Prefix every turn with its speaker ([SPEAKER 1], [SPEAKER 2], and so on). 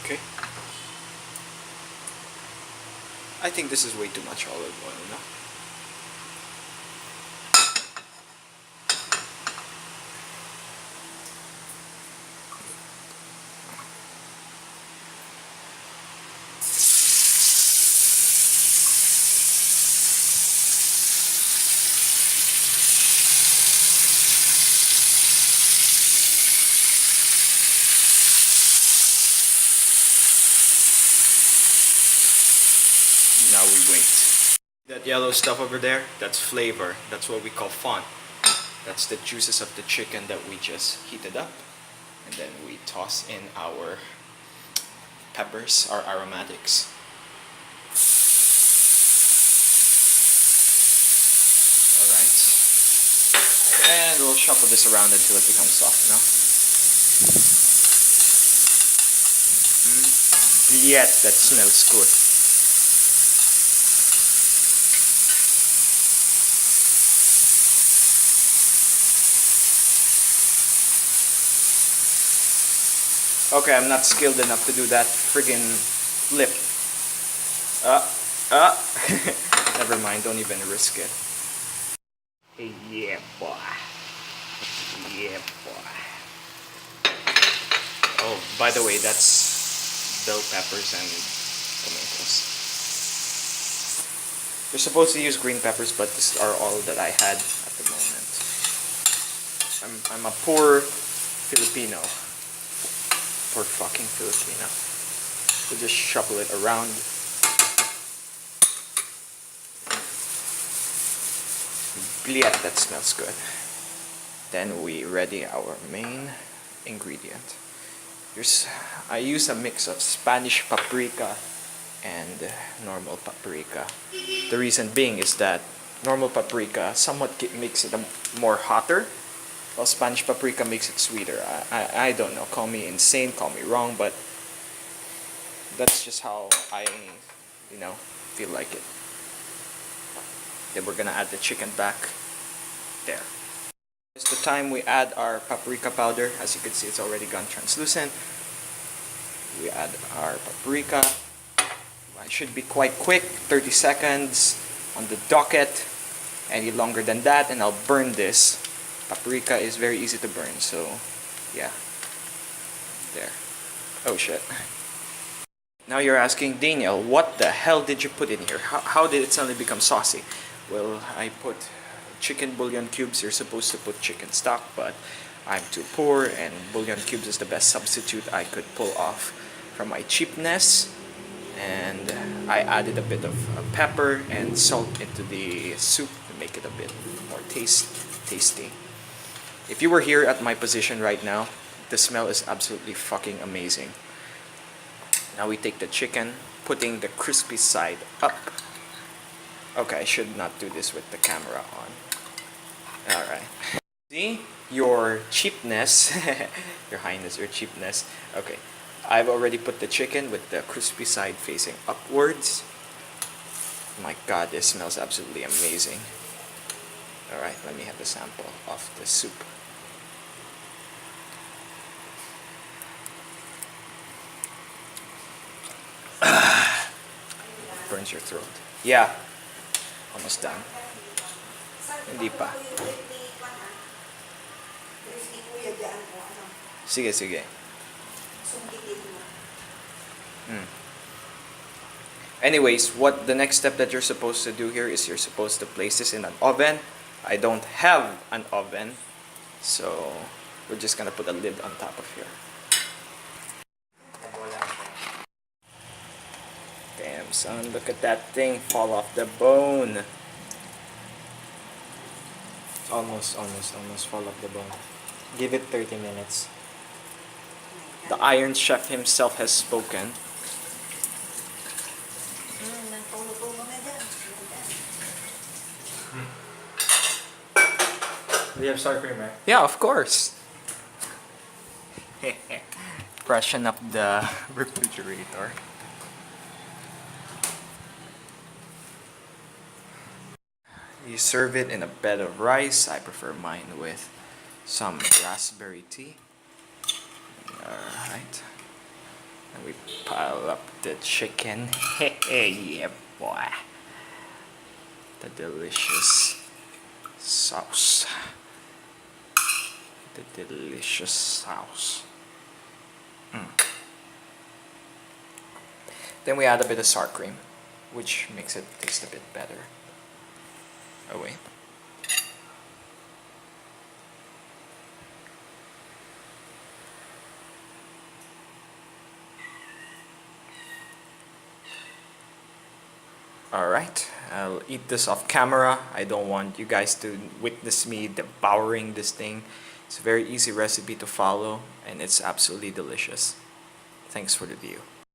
[SPEAKER 1] Okay. I think this is way too much olive oil, no? Now we wait. That yellow stuff over there, that's flavor. That's what we call font. That's the juices of the chicken that we just heated up. And then we toss in our peppers, our aromatics. Alright. And we'll shuffle this around until it becomes soft now. Yet that smells good. Okay, I'm not skilled enough to do that friggin' flip. Never mind, don't even risk it. Hey, yeah, boy. Yeah, boy. Oh, by the way, that's bell peppers and tomatoes. You're supposed to use green peppers, but these are all that I had at the moment. I'm a poor Filipino. Poor fucking Filipino. We'll just shuffle it around. Bliat, that smells good. Then we ready our main ingredient. I use a mix of Spanish paprika and normal paprika. The reason being is that normal paprika somewhat makes it more hotter, while Spanish paprika makes it sweeter. I don't know, call me insane, call me wrong, but that's just how I, feel like it. Then we're gonna add the chicken back there. It's the time we add our paprika powder. As you can see, it's already gone translucent. We add our paprika. It should be quite quick, 30 seconds on the docket. Any longer than that and I'll burn this. Paprika is very easy to burn, so yeah. There. Oh shit. Now you're asking, Daniel, what the hell did you put in here? How did it suddenly become saucy? Well, I put chicken bouillon cubes. You're supposed to put chicken stock, but I'm too poor and bouillon cubes is the best substitute I could pull off from my cheapness. And I added a bit of pepper and salt into the soup to make it a bit more tasty. If you were here at my position right now, the smell is absolutely fucking amazing. Now we take the chicken, putting the crispy side up. Okay, I should not do this with the camera on. Alright. See? Your cheapness. Your highness, your cheapness. Okay. I've already put the chicken with the crispy side facing upwards. My god, this smells absolutely amazing. Alright, let me have a sample of the soup. Burns your throat. Yeah. Almost done. Hindi pa. Sige, sige. Anyways, what the next step that you're supposed to do here is you're supposed to place this in an oven. I don't have an oven, so we're just gonna put a lid on top of here. Damn son, look at that thing fall off the bone. Almost fall off the bone. Give it 30 minutes. The Iron Chef himself has spoken.
[SPEAKER 2] Do you have sour cream, right?
[SPEAKER 1] Yeah, of course. Freshen up the refrigerator. You serve it in a bed of rice. I prefer mine with some raspberry tea. Alright. And we pile up the chicken. Yeah, boy. The delicious sauce. The delicious sauce. Then we add a bit of sour cream, which makes it taste a bit better. Oh wait. Alright, I'll eat this off camera. I don't want you guys to witness me devouring this thing. It's a very easy recipe to follow and it's absolutely delicious. Thanks for the view.